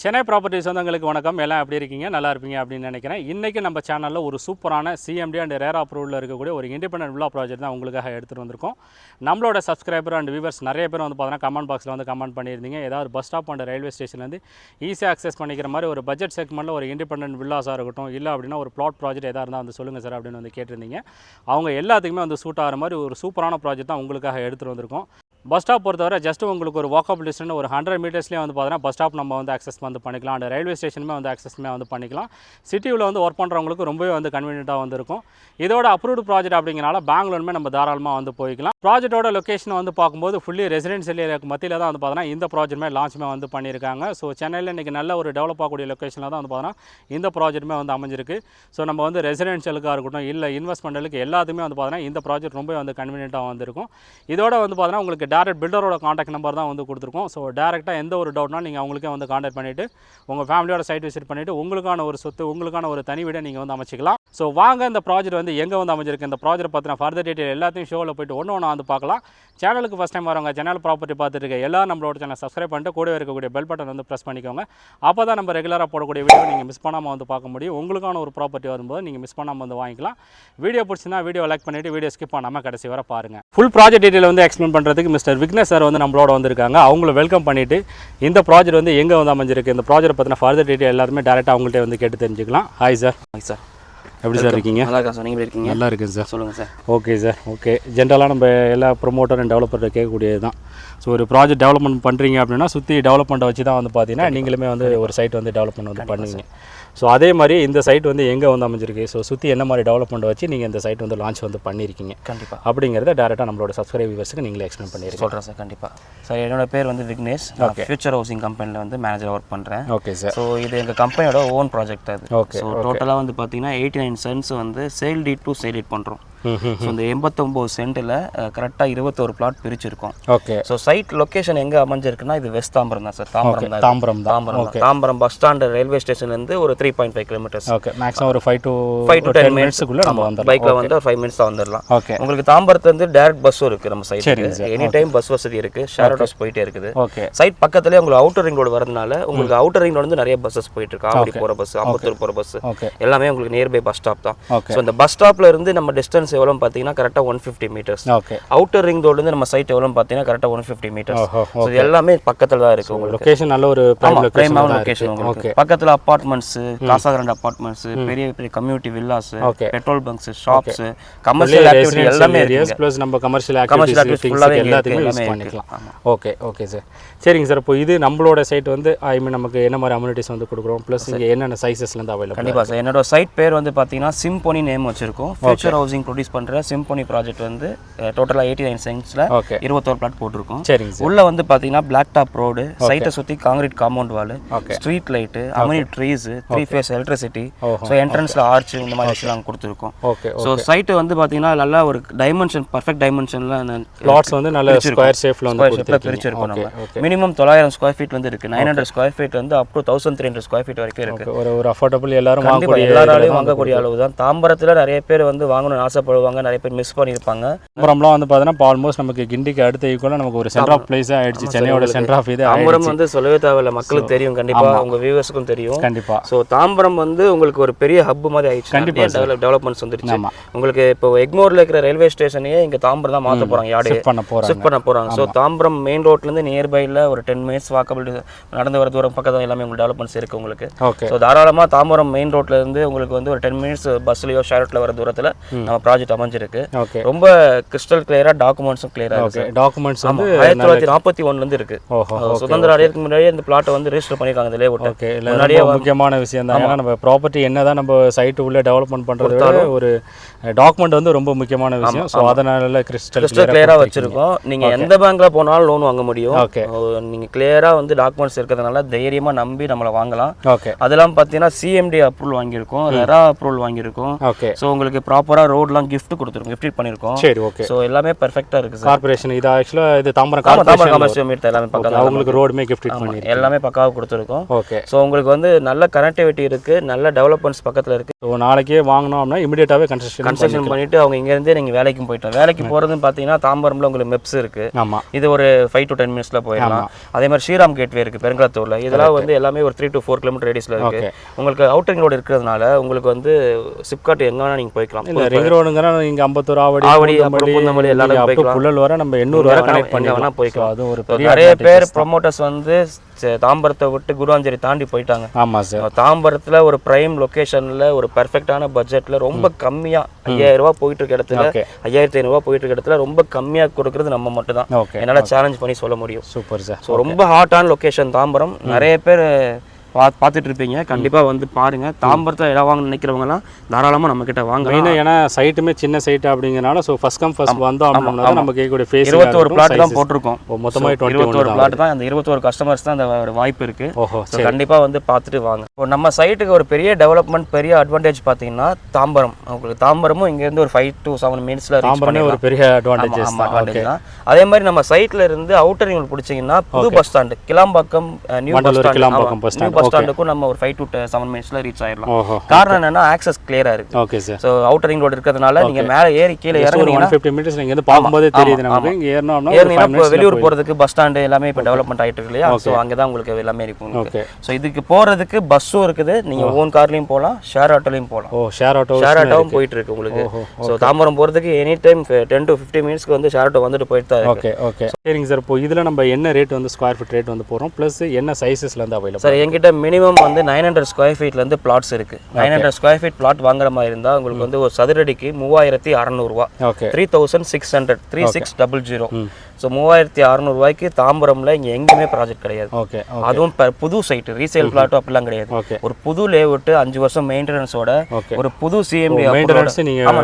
Chennai property சொந்தங்களுக்கு வணக்கம். எல்லாம் எப்படி இருக்கீங்க? நல்லா இருப்பீங்க அப்படின்னு நினைக்கிறேன். இன்றைக்கி நம்ம சேனலில் ஒரு சூப்பரான சிஎம்டி அண்ட் ரேர் அப்ரூவலில் இருக்கக்கூடிய ஒரு இண்டிபெண்டன்ட் வில்லா ப்ராஜெக்ட் தான் உங்களுக்காக எடுத்துகிட்டு வந்திருக்கோம். நம்மளோட சப்ஸ்கிரைபர் அண்ட் வியூவர்ஸ் நிறைய பேர் வந்து பார்த்தீங்கன்னா கமெண்ட் பாக்ஸில் வந்து கமெண்ட் பண்ணியிருந்தீங்க. ஏதாவது பஸ் ஸ்டாப் அண்ட் ரயில்வே ஸ்டேஷன்லேருந்து ஈஸியாக அக்சஸ் பண்ணிக்கிற மாதிரி ஒரு பட்ஜெட் செக்மெண்ட்டில் ஒரு இண்டிபெண்டன்ட் வில்லாஸாக இருக்கட்டும், இல்லை அப்படின்னா ஒரு பிளாட் ப்ராஜெக்ட் எதாக இருந்தால் வந்து சொல்லுங்கள் சார் அப்படின்னு வந்து கேட்டிருந்தீங்க. அவங்க எல்லாத்துக்குமே வந்து சூட் ஆகிற மாதிரி ஒரு சூப்பரான ப்ராஜெக்ட் தான் உங்களுக்காக எடுத்துகிட்டு வந்திருக்கோம். பஸ் ஸ்டாப் பொறுத்தவரை ஜஸ்ட் உங்களுக்கு ஒரு வாக்கபிள் டிஸ்டன்ஸ் ஒரு 100 மீட்டர்ஸ்லேயே வந்து பார்த்தீங்கன்னா பஸ் ஸ்டாப் நம்ம வந்து அக்சஸ் வந்து பண்ணிக்கலாம். அண்ட் ரயில்வே ஸ்டேஷனுமே வந்து அக்சஸ்மே வந்து பண்ணிக்கலாம். சிட்டியில் வந்து ஒர்க் பண்ணுறவங்களுக்கு ரொம்பவே வந்து கன்வீனியண்ட்டாக வந்து இருக்கும். இதோட அப்ரூவ்டு ப்ராஜெக்ட் அப்படிங்கிறனால பெங்களூருமே நம்ம தாராளமாக வந்து போய்க்கலாம். ப்ராஜெக்டோட லொக்கேஷன் வந்து பார்க்கும்போது ஃபுல்லி ரெசிடென்ஷியல் ஏரியாவுக்கு மத்தியில் தான் வந்து பார்த்தீங்கன்னா இந்த ப்ராஜெக்ட்டுமே லான்ச்சுமே வந்து பண்ணியிருக்காங்க. ஸோ சென்னையில் இன்றைக்கி நல்ல ஒரு டெவலப் ஆகக்கூடிய லொக்கேஷனில் தான் வந்து பார்த்தீங்கன்னா இந்த ப்ராஜெக்ட்டுமே வந்து அமைஞ்சிருக்கு. ஸோ நம்ம வந்து ரெசிடென்ஷியலுக்காக இருக்கட்டும், இல்லை இன்வெஸ்ட்மெண்ட்டுக்கு எல்லாத்துக்குமே வந்து பார்த்தீங்கன்னா இந்த ப்ராஜெக்ட் ரொம்ப வந்து கன்வீனியண்ட்டாக வந்துருக்கும். இதோட வந்து பார்த்தீங்கன்னா உங்களுக்கு டேரக்ட் பில்டரோட காண்டாக்ட் நம்பர் தான் வந்து கொடுத்துருக்கோம். ஸோ டேரெக்டாக எந்த ஒரு டவுட்னாலும் நீங்கள் அவங்களுக்கே வந்து காண்டாக்ட் பண்ணிவிட்டு உங்கள் ஃபேமிலியோட சைட் விசிட் பண்ணிவிட்டு உங்களுக்கான ஒரு சொத்து, உங்களுக்கான ஒரு தனி வீடை நீங்கள் வந்து அமைச்சிக்கலாம். ஸோ வாங்க இந்த ப்ராஜெக்ட் வந்து எங்கே வந்து அமைஞ்சிருக்கு, இந்த ப்ராஜெக்ட் பற்றின ஃபர்தர் டீட்டெயில் எல்லாத்தையும் ஷோவில் போய்ட்டு ஒன்று வந்து பார்க்கலாம். சேனலுக்கு ஃபஸ்ட் டைம் வரவங்க சேனல் ப்ராப்பர்ட்டி பார்த்துட்டு இருக்க எல்லாரும் நம்மளோட சேனல் சப்ஸ்கிரைப் பண்ணிட்டு கூட இருக்கக்கூடிய பெல் பட்டன் வந்து ப்ரெஸ் பண்ணிக்கோங்க. அப்போ தான் நம்ம ரெகுலராக போடக்கூடிய வீடியோ நீங்கள் மிஸ் பண்ணாமல் வந்து பார்க்க முடியும். உங்களுக்கான ஒரு ப்ராப்பர்ட்டி வரும்போது நீங்கள் மிஸ் பண்ணாமல் வந்து வாங்கிக்கலாம். வீடியோ பிடிச்சிருந்தா வீடியோ லைக் பண்ணிவிட்டு வீடியோ ஸ்கிப் பண்ணாமல் கடைசி வரை பாருங்கள். ஃபுல் ப்ராஜெக்ட் டீட்டெயில் வந்து எக்ஸ்பிளைன் பண்ணுறதுக்கு மிஸ்டர் விக்னேஷ் சார் வந்து நம்மளோட வந்திருக்காங்க. அவங்கள வெல்கம் பண்ணிவிட்டு இந்த ப்ராஜெக்ட் வந்து எங்கே வந்து அமைஞ்சிருக்கு, இந்த ப்ராஜெக்ட் பற்றின ஃபர்தர் டீட்டெயில் எல்லாருமே டேரெக்டாக அவங்கள்ட்ட வந்து கேட்டு தெரிஞ்சுக்கலாம். Hi sir. Hi sir. எப்படி சார் இருக்கீங்க? நல்லா இருக்கேன் சார். நீங்கள் எப்படி இருக்கீங்க? நல்லா இருக்குது சார். சொல்லுங்கள் சார். Okay sir. ஓகே, ஜென்ரலாக நம்ம எல்லா ப்ரொமோட்டர் அண்ட் டெவலப்பர்கிட்ட கேட்கக்கூடியது தான். ஸோ ஒரு ப்ராஜெக்ட் டெவலப்மெண்ட் பண்ணுறீங்க அப்படின்னா சுற்றி டெவலப்மெண்ட்டை வச்சு தான் வந்து பார்த்தீங்கன்னா நீங்களுமே வந்து ஒரு சைட் வந்து டெவலப்மெண்ட் வந்து பண்ணுவீங்க. ஸோ அதே மாதிரி இந்த சைட் வந்து எங்கே வந்து அமைஞ்சிருக்கு, ஸோ சுற்றி என்ன மாதிரி டெவலப்மெண்ட் வச்சு நீங்கள் இந்த சைட் வந்து லான்ச் வந்து பண்ணியிருக்கீங்க கண்டிப்பாக அப்படிங்கிறத டேரெக்டாக நம்மளோட சப்ஸ்கிரைபர்ஸுக்கு நீங்களே எக்ஸ்பிளைன் பண்ணியிருக்கீங்க. சொல்கிறேன் சார். கண்டிப்பாக சார். என்னோட பேர் வந்து விக்னேஷ். ஃபியூச்சர் ஹவுசிங் கம்பெனியில் வந்து மேனேஜர் ஒர்க் பண்ணுறேன். Okay sir. ஸோ இது எங்கள் கம்பெனியோட ஓன் ப்ராஜெக்ட் அது. ஓகே. ஸோ டோட்டலாக வந்து பார்த்தீங்கன்னா 89 சென்ட்ஸ் வந்து sale deed to sale deed பண்ணுறோம். ஸோ இந்த 89 சென்ட்டில் கரெக்டாக 21 பிளாட் பிரிச்சிருக்கோம். ஓகே. ஸோ சைட் லொக்கேஷன் எங்கே அமைஞ்சிருக்குன்னா இது வெஸ்ட் தாம்பரம் தான் sir. Tambaram bus stand railway ஸ்டேஷன்லேருந்து ஒரு 3.5 கிலோமீட்டர்ஸ். ஓகே. மேக்ஸிமம் ஒரு 5 to 10 மினிட்ஸ்க்குள்ளே நம்ம வந்து பைக்கில் வந்து ஒரு 5 மினிட்ஸ் தான் வந்துடலாம். ஓகே. உங்களுக்கு தாம்பரத்துலேருந்து டேரக்ட் பஸ்ஸும் இருக்குது நம்ம சைட்டுக்கு. எனி டைம் பஸ் வசதி இருக்குது. ஷேர் ஆட்டோஸ் போயிட்டே இருக்குது. ஓகே. சைட் பக்கத்துலேயே உங்களுக்கு அவுட்டர் ரிங் ரோடு வரதுனால உங்களுக்கு அவுட்டர் ரிங் ரோடு வந்து நிறைய பஸ்ஸஸ் போயிட்டு இருக்கு. ஆவடி போகிற பஸ், அம்பத்தூர் போகிற பஸ் எல்லாமே உங்களுக்கு நியர்பை பஸ் ஸ்டாப் தான். ஸோ இந்த பஸ் ஸ்டாப்ல இருந்து நம்ம டிஸ்டன்ஸ் எவ்வளோ பார்த்தீங்கன்னா கரெக்டாக 150 மீட்டர்ஸ். ஓகே. அவுட்டர் ரிங் ரோட்ல இருந்து நம்ம சைட் எவ்வளவு பார்த்தீங்கன்னா கரெக்டாக 150 மீட்டர்ஸ். ஸோ இது எல்லாமே பக்கத்துல தான் இருக்கு. உங்களுக்கு லொகேஷன் நல்ல ஒரு பிரைம் லொகேஷன். உங்களுக்கு பக்கத்துல அபார்ட்மெண்ட்ஸ், காசா கிராண்ட் அபார்ட்மெண்ட்ஸ், பெரிய பெரிய community villas, petrol bunks, shops, commercial activity எல்லாமே இருக்கு. ப்ளஸ் நம்ம கமர்ஷியல் ஆக்டிவிட்டி எல்லாத்தையும் யூஸ் பண்ணிக்கலாம். ஓகே. Okay sir. சரிங்க சார். இப்போ இது நம்மளோட சைட் வந்து ஐ மீன் நமக்கு என்ன மாதிரி அம்யூனிட்டிஸ் வந்து கொடுக்குறோம், ப்ளஸ் இங்கே என்னென்ன சைஸஸ்ல இருந்து அவைலபிள்? கண்டிப்பாக சார். என்னோட சைட் பேர் வந்து பார்த்தீங்கன்னா சிம்போனி நேம் வச்சிருக்கோம். ஃபியூச்சர் ஹவுசிங் ப்ரொடியூஸ் பண்ற சிம்போனி ப்ராஜெக்ட் வந்து டோட்டலாக 89 சென்ட்ஸ்ல 21 பிளாட் போட்டிருக்கோம். சரிங்க சார். உள்ள வந்து பார்த்தீங்கன்னா பிளாக் டாப் ரோடு, சைட்டை சுற்றி concrete compound wall, street light, அமினி ட்ரீஸ், 3 ஃபேஸ் எலக்ட்ரிசிட்டி, ஸோ என்ட்ரன்ஸ்ல ஆர்ச் இந்த மாதிரி விஷயம் கொடுத்துருக்கோம். ஓகே. ஸோ சைட்டு வந்து பார்த்தீங்கன்னா நல்லா ஒரு டைமென்ஷன், பர்ஃபெக்ட் டைமென்ஷன்ல பிளாட்ஸ் வந்து நல்ல ஸ்கொயர் ஷேப்ல வந்து பிரிச்சிருக்கோம். நம்ம மினிமம் 900 ஸ்கொயர் ஃபீட் வந்து இருக்கு. 900 ஸ்கொயர் ஃபீட் வந்து அப் டு 1300 ஸ்கொயர் ஃபீட் வரைக்கும் இருக்கு. ஒரு அஃபோர்டபுள் எல்லாரும் எல்லாராலையும் வாங்கக்கூடிய அளவு தான். தாம்பரத்தில் நிறைய பேர் வந்து வாங்கணும்னு ஆசைப்படுவாங்க, நிறைய பேர் மிஸ் பண்ணியிருப்பாங்க. தாம்பரம்லாம் வந்து பார்த்தீங்கன்னா ஆல்மோஸ்ட் நமக்கு கிண்டிக்கு அடுத்த ஈக்குவலாக நமக்கு ஒரு சென்டர் ஆஃப் பிளேஸாக ஆயிடுச்சு. சென்னையோட சென்டர் ஆஃப் இது தாம்பரம் வந்து சொல்லவே தேவையில்ல, மக்களுக்கு தெரியும். கண்டிப்பாக உங்கள் வியூவர்ஸுக்கும் தெரியும். கண்டிப்பாக. ஸோ தாம்பரம் வந்து உங்களுக்கு ஒரு பெரிய ஹப் மாதிரி ஆயிடுச்சு. கண்டிப்பாக டெவலப்மெண்ட்ஸ் வந்துருச்சு. உங்களுக்கு இப்போ எக்மோரில் இருக்கிற ரயில்வே ஸ்டேஷனையே இங்கே தாம்பரம் தான் மாற்ற போகிறாங்க. யாரு ஷிஃப்ட் பண்ண போகிறாங்க. ஸோ தாம்பரம் மெயின் ரோட்லேருந்து நியர்பையில் ஒரு 10 மினிட்ஸ் வாக்கபிள் நடந்து வர தூரம் பக்கத்தில் எல்லாமே உங்களுக்கு டெவலப்மெண்ட்ஸ் இருக்குது உங்களுக்கு. ஓகே. ஸோ தாராளமாக தாம்பரம் மெயின் ரோட்ல இருந்து உங்களுக்கு வந்து ஒரு 10 மினிட்ஸ் பஸ்லையோ ஷேர்ட்ல வர தூரத்தில் நம்ம ப்ராஜெக்ட் அமைஞ்சிருக்கு. ரொம்ப கிறிஸ்டல் கிளியரா, டாக்குமெண்ட்ஸும் கிளியரா இருக்கு. டாக்குமெண்ட்ஸ் வந்து 1941 இருந்து இருக்கு. சுதந்திர அடையறதுக்கு முன்னாடியே இந்த பிளாட்டை வந்து ரெஜிஸ்டர் பண்ணிருக்காங்க. இந்த லேஅவுட் ஓகே. முன்னாடியே முக்கியமான விஷயம் தான். ஏன்னா நம்ம ப்ராப்பர்ட்டி என்னதான் நம்ம சைட் உள்ள டெவலப்மெண்ட் பண்றதை விட ஒரு டாக்குமெண்ட் வந்து ரொம்ப முக்கியமான விஷயம். ஸோ அதனால கிறிஸ்டல் கிளியரா வச்சிருக்கோம். நீங்க எந்த பேங்க்ல போனாலும் லோன் வாங்க முடியும். நீங்க கிளியரா வந்து டாக்குமெண்ட்ஸ் இருக்கிறதுனால தைரியமா நம்பி நம்மள வாங்கலாம். அதெல்லாம் பார்த்தீங்கன்னா சிஎம்டி அப்ரூவல் வாங்கியிருக்கோம், ரெரா அப்ரூவல் வாங்கியிருக்கோம். ஸோ உங்களுக்கு ப்ராப்பராக ரோட்லாம் நாங்கள் கிஃப்ட் கொடுத்துருக்கோம், கிஃப்ட் பண்ணியிருக்கோம். சரி, ஓகே. ஸோ எல்லாமே பெர்ஃபெக்டாக இருக்குது சார். கார்பரேஷன் இது ஆக்சுவலாக இது தாம்பரம் கமர்ஷியல் மீட் எல்லாமே பக்கம் அவங்களுக்கு ரோடுமே கிஃப்ட் பண்ணி எல்லாமே பக்காவாக கொடுத்துருக்கோம். ஓகே. ஸோ உங்களுக்கு வந்து நல்ல கனெக்டிவிட்டி இருக்குது, நல்ல டெவலப்மெண்ட்ஸ் பக்கத்தில் இருக்குது. ஸோ நாளைக்கே வாங்கினோம் அப்படின்னா இமீடியட்டாகவே கன்ஸ்ட்ரக்ஷன் பண்ணிவிட்டு அவங்க இங்கேருந்தே நீங்கள் வேலைக்கும் போயிட்டோம். வேலைக்கு போகிறதுன்னு பார்த்தீங்கன்னா தாம்பரம்ல உங்களுக்கு மெப்ஸ் இருக்குது. ஆமாம். இது ஒரு 5 to 10 மினிட்ஸில் போயிடலாம். அதே மாதிரி ஸ்ரீராம் கேட்வே இருக்குது பெருங்கலத்தூரில். இதெல்லாம் வந்து எல்லாமே ஒரு 3 to 4 கிலோமீட்டர் ரேடியஸில் இருக்குது. உங்களுக்கு அவுட்டரிங் ரோடு இருக்கிறதுனால உங்களுக்கு வந்து சிப்காட் எங்கே வேணால் நீங்கள் போய்க்கலாம். ரிங் ரோடுங்கிற நீங்கள் 50 ஆவடி பூந்தமல்லி எல்லாரும் போய்க்கலாம். புள்ளல் வர நம்ம 800 வரை கனெக்ட் பண்ணி வேணால் போய்க்கலாம். அது ஒரு நிறைய பேர் ப்ரொமோட்டர்ஸ் வந்து தாம்பரத்தை விட்டு குருவாஞ்சேரி தாண்டி போயிட்டாங்க. ஆமாம் சார். தாம்பரத்தில் ஒரு பிரைம் லொக்கேஷனில் ஒரு பெர்ஃபெக்டான பட்ஜெட்டில் ரொம்ப கம்மியாக 5000 ரூபா போயிட்டு இருக்க இடத்துல 5500 ரூபா போயிட்டு இருக்க இடத்துல ரொம்ப கம்மியாக கொடுக்குறது நம்ம மட்டும் தான். என்னால் சேலஞ்ச் பண்ணி சொல்ல முடியும். Super sir. ஸோ ரொம்ப ஹாட்டான லொக்கேஷன் தாம்பரம். நிறைய பேர் பார்த்துட்டு இருப்பீங்க, கண்டிப்பாக வந்து பாருங்க. தாம்பரத்தில் இடம் வாங்க நினைக்கிறவங்கலாம் தாராளமாக நம்ம கிட்ட வாங்க. மெயினாக ஏன்னா சைட்டுமே சின்ன சைட் அப்படிங்கிறனால ஸோ ஃபர்ஸ்ட் கம் ஃபர்ஸ்ட் வந்தோம் அப்படின்னா நம்ம கேட்கக்கூடிய ஃபேஸ் 21 பிளாட் தான் போட்டிருக்கோம். மொத்தமாக 21 பிளாட் தான். அந்த 21 கஸ்டமர்ஸ் தான் அந்த ஒரு வாய்ப்பு இருக்கு. ஸோ கண்டிப்பாக வந்து பார்த்துட்டு வாங்க. இப்போ நம்ம சைட்டுக்கு ஒரு பெரிய டெவலப்மெண்ட், பெரிய அட்வான்டேஜ் பார்த்தீங்கன்னா தாம்பரம். உங்களுக்கு தாம்பரமும் இங்கேருந்து ஒரு 5 to 7 மினிட்ஸ்ல தாம்பரமே ஒரு பெரிய அட்வான்டேஜ் தான். அதே மாதிரி நம்ம சைட்ல இருந்து அவுட்டர் ரிங் பிடிச்சிங்கன்னா புது bus stand Kilambakkam new bus ஸ்டாண்டுக்கும் நம்ம ஒரு 5 to 7 மினிட்ஸ்ல ரீச் ஆயிடலாம். காரணம் என்னன்னா ஆக்சஸ் கிளியரா இருக்கு. Okay sir. So outer ring road இருக்கிறதுனால நீங்க மேலே ஏறி கீழே இறங்குனீங்கன்னா 150 மீட்டர்ஸ் நீங்க வந்து பாக்கும்போதே தெரியுது நமக்கு. இங்க ஏறணும்னா வெளியூர் போறதுக்கு பஸ் ஸ்டாண்ட் எல்லாமே இப்ப டெவலப்மென்ட் ஆயிட்டு இருக்கு இல்லையா? சோ அங்க தான் உங்களுக்கு எல்லாமே இருக்கும். சோ இதுக்கு போறதுக்கு பஸ்ஸும் இருக்குது. நீங்க ஓன் கார்லயும் போலாம், ஷேர் ஆட்டோலயும் போலாம். ஷேர் ஆட்டோவும் போயிட்டு இருக்கு உங்களுக்கு. சோ தாம்பரம் போறதுக்கு எனி டைம் 10 to 15 மினிட்ஸ்க்கு வந்து ஷேர் ஆட்டோ வந்துட்டு போயிட்டு தான் இருக்கு. ஓகே. சரிங்க சார். இப்போ இதுல நம்ம என்ன ரேட் வந்து ஸ்கொயர் ஃபீட் ரேட் வந்து போறோம், பிளஸ் என்ன சைஸஸ்ல இருந்து அவைலபிள்? சார் என்கிட்ட மினிமம் வந்து 900 ஸ்கொயர் ஃபீட்ல இருந்து பிளாட்ஸ் இருக்கு. 900 ஸ்கொயர் ஃபீட் பிளாட் வாங்குற மாதிரி இருந்தா உங்களுக்கு வந்து ஒரு சதுரடிக்கு 3600 ரூபாய். 3600 3600. ஸோ 3600 ரூபாய்க்கு தாம்பரம்ல இங்க எங்கேயுமே ப்ராஜெக்ட் கிடையாது. அதுவும் புது சைட், ரீசேல் பிளாட்டும் அப்படிலாம் கிடையாது. ஒரு புது லேஅவுட் 5 வருஷம் மெயின்டெனன்ஸோட ஒரு புது சிஎம்டி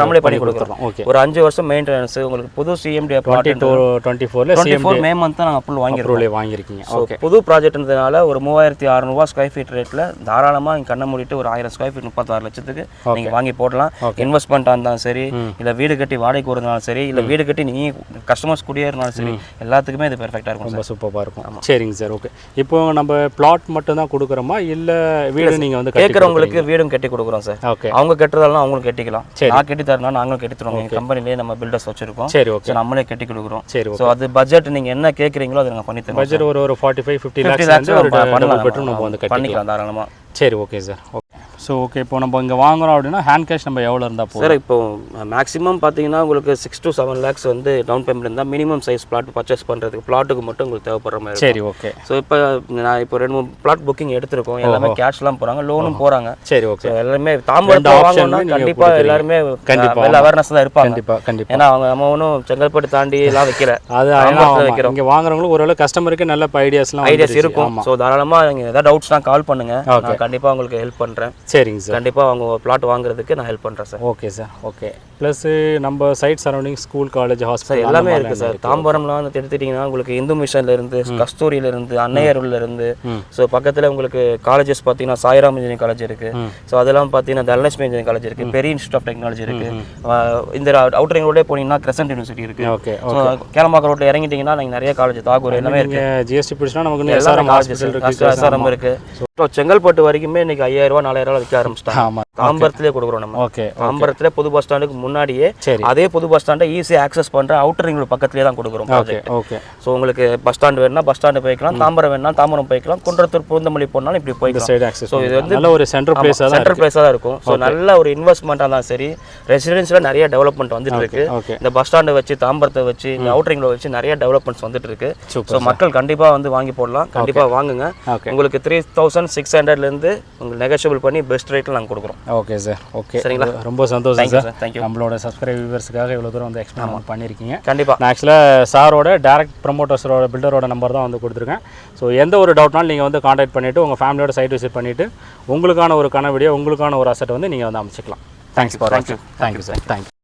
நம்மளே பண்ணி கொடுக்குறோம். ஒரு 5 வருஷம் மெயின்டெனன்ஸ் உங்களுக்கு புது சிஎம்டி 24 மே மந்த் தான் நாங்கள் அப்ரூவல் வாங்கியிருக்கீங்க. புது ப்ராஜெக்ட்ன்றதுனால ஒரு 3600 ரூபாய் ஸ்கொயர் ஃபீட் ரேட்ல தாராளமா இங்க கண்ணை மூடிட்டு ஒரு 1000 ஸ்கொயர் ஃபீட் 36 லட்சத்துக்கு நீங்க வாங்கி போடலாம். இன்வெஸ்ட்மெண்ட் இருந்தாலும் சரி, இல்ல வீடு கட்டி வாடகைக்கு வரனாலும் சரி, இல்ல வீடு கட்டி நீங்க கஸ்டமர்ஸ் குடியேறினாலும் சரி, எல்லாத்துக்குமே இது பெர்ஃபெக்ட்டா இருக்கும். ரொம்ப சூப்பரா இருக்கும். சரிங்க சார். ஓகே. இப்போ நம்ம பிளாட் மட்டும் தான் கொடுக்குறோமா இல்ல வீடு நீங்க வந்து கேட்கறவங்களுக்கு வீடும் கட்டி கொடுக்குறோம் சார். அவங்க கட்டுறதால அவங்களும் கட்டிக்கலாம். நான் கட்டி தரனா நாங்களும் கட்டி தருவோம். எங்க கம்பெனிலே நம்ம பில்டர்ஸ் வச்சிருக்கோம். சரி, ஓகே. நம்மளே கட்டி கொடுக்குறோம். சோ அது பட்ஜெட் நீங்க என்ன கேக்குறீங்களோ அதை நாங்க பண்ணி தருவோம். பட்ஜெட் ஒரு 45-50 lakhs ஒரு டபுள் பெட்ரூம் நம்ம வந்து பண்ணிக்கலாம் தாராளமா. சரி, okay sir. Okay. So okay, இப்போ நம்ம இங்கே வாங்குறோம் அப்படின்னா ஹேண்ட் கேஷ் நம்ம எவ்வளோ இருந்தால் போதும் சார்? இப்போ மேக்ஸிமம் பார்த்தீங்கன்னா உங்களுக்கு 6 to 7 lakhs வந்து டவுன் பேமெண்ட் இருந்தால் மினிமம் சைஸ் பிளாட் பர்ச்சேஸ் பண்ணுறதுக்கு பிளாட்டுக்கு மட்டும் உங்களுக்கு தேவைப்படுற மாதிரி. சரி, ஓகே. ஸோ இப்போ நான் இப்போ 2-3 பிளாட் புக்கிங் எடுத்திருக்கோம். எல்லாமே கேஷ்லாம் போகிறாங்க, லோனும் போகிறாங்க. சரி, ஓகே. எல்லாருமே தாம்பரத்தை வாங்கணும்னா கண்டிப்பாக எல்லாருமே வெல் அவேர்னஸ் தான் இருப்பாங்க. கண்டிப்பாக. ஏன்னா அவங்க நம்ம ஒன்றும் செங்கல்பட்டு தாண்டி எல்லாம் வைக்கல. அது வைக்கிறோம். இங்கே வாங்குறவங்களும் ஓரளவு கஸ்டமருக்கு நல்ல ஐடியாஸ் இருக்கும். ஸோ தாராளமாக நீங்கள் ஏதாவது டவுட்ஸ்லாம் கால் பண்ணுங்க, நான் கண்டிப்பாக உங்களுக்கு ஹெல்ப் பண்ணுறேன். சரிங்க சார். கண்டிப்பாக அவங்க பிளாட் வாங்குறதுக்கு நான் ஹெல்ப் பண்ணுறேன் sir. Okay sir. Okay. Plus நம்ம site surrounding school, college, hospital எல்லாமே இருக்குது சார். தாம்பரம்லாம் வந்து எடுத்துட்டிங்கன்னா உங்களுக்கு இந்து மிஷன்லேருந்து, கஸ்தூரியிலேருந்து, அன்னையர்லேருந்து, ஸோ பக்கத்தில் உங்களுக்கு காலேஜஸ் பார்த்தீங்கன்னா சாய்ராம் இன்ஜினியரிங் காலேஜ் இருக்குது. ஸோ அதெல்லாம் பார்த்தீங்கன்னா தனலட்சுமி இன்ஜினியரிங் காலேஜ் இருக்குது, பெரிய இன்ஸ்டியூட் ஆஃப் டெக்னாலஜி இருக்குது. இந்த அவுட்டரிங் ரோடே போனீங்கன்னா கிரசன்ட் யூனிவர்சிட்டி இருக்குது. ஓகே. ஸோ கேளம்பாக்கம் ரோட்டில் இறங்கிட்டீங்கன்னா நீங்கள் நிறைய காலேஜ் தாகூர் எல்லாமே இருக்குது. ஜிஎஸ்டி பிடிச்சினா நமக்கு எஸ்ஆர்எம் ஹாஸ்பிட்டல் இருக்குது, எஸ்ஆர்எம் இருக்குது. செங்கல்பட்டு வரைக்குமே இன்னைக்கு 5000 ரூபாய் 4000 ரூபாய் விற்க ஆரம்பிச்சிட்டாங்க. தாம்பரத்திலே கொடுக்குறோம் நம்ம. ஓகே. தாம்பரத்திலே புது பஸ் ஸ்டாண்டுக்கு முன்னாடியே அதே புது பஸ் ஸ்டாண்டை ஈஸியாக ஆக்சஸ் பண்ணுற அவுட்டர் ரிங் ரோடு பக்கத்துலேயே தான் கொடுக்குறோம் ப்ராஜெக்ட். ஓகே. ஸோ உங்களுக்கு பஸ் ஸ்டாண்டு வேணும்னா பஸ் ஸ்டாண்டு போய்க்கலாம், தாம்பரம் வேணும்னா தாம்பரம் போய்க்கலாம், குன்றத்தூர் பூந்தமல்லி போனாலும் இப்படி போய்க்கலாம். ஸோ இது வந்து நல்ல ஒரு சென்ட்ரல் பிளேஸாக தான் இருக்கும். ஸோ நல்ல ஒரு இன்வெஸ்ட்மெண்ட்டாக தான் சரி, ரெசிடென்ஸில் நிறைய டெவலப்மெண்ட் வந்துட்டு இருக்கு. இந்த பஸ் ஸ்டாண்டை வச்சு, தாம்பரத்தை வச்சு, இந்த அவுட்டர் ரிங் ரோடு வச்சு நிறைய டெவலப்மெண்ட்ஸ் வந்துட்டு இருக்கு. ஸோ மக்கள் கண்டிப்பாக வந்து வாங்கி போடலாம். கண்டிப்பாக வாங்குங்க. உங்களுக்கு 3600 உங்களுக்கு நெகோஷியபிள் பண்ணி பெஸ்ட் ரேட்டில் நாங்கள் கொடுக்குறோம். Okay sir. ஓகே, சரிங்களா? ரொம்ப சந்தோஷம் சார். தேங்க்யூ. நம்மளோட சப்ஸ்கிரைபர்ஸுக்காக இவ்வளோ தூரம் வந்து எக்ஸ்பிளைன் பண்ணியிருக்கீங்க. கண்டிப்பாக. நான் ஆக்சுவலாக சாரோட டேரக்ட் ப்ரமோட்டர்ஸோட பில்டரோட நம்பர் தான் வந்து கொடுத்துருக்கேன். ஸோ எந்த ஒரு டவுட்னாலும் நீங்கள் வந்து கான்டாக்ட் பண்ணிவிட்டு உங்கள் ஃபேமிலியோட சைட் விசிட் பண்ணிவிட்டு உங்களுக்கான ஒரு வீடியோ, உங்களுக்கான ஒரு அசெட் வந்து நீங்கள் வந்து அமைச்சிக்கலாம். Thank you sir. Thank you sir. Thank you.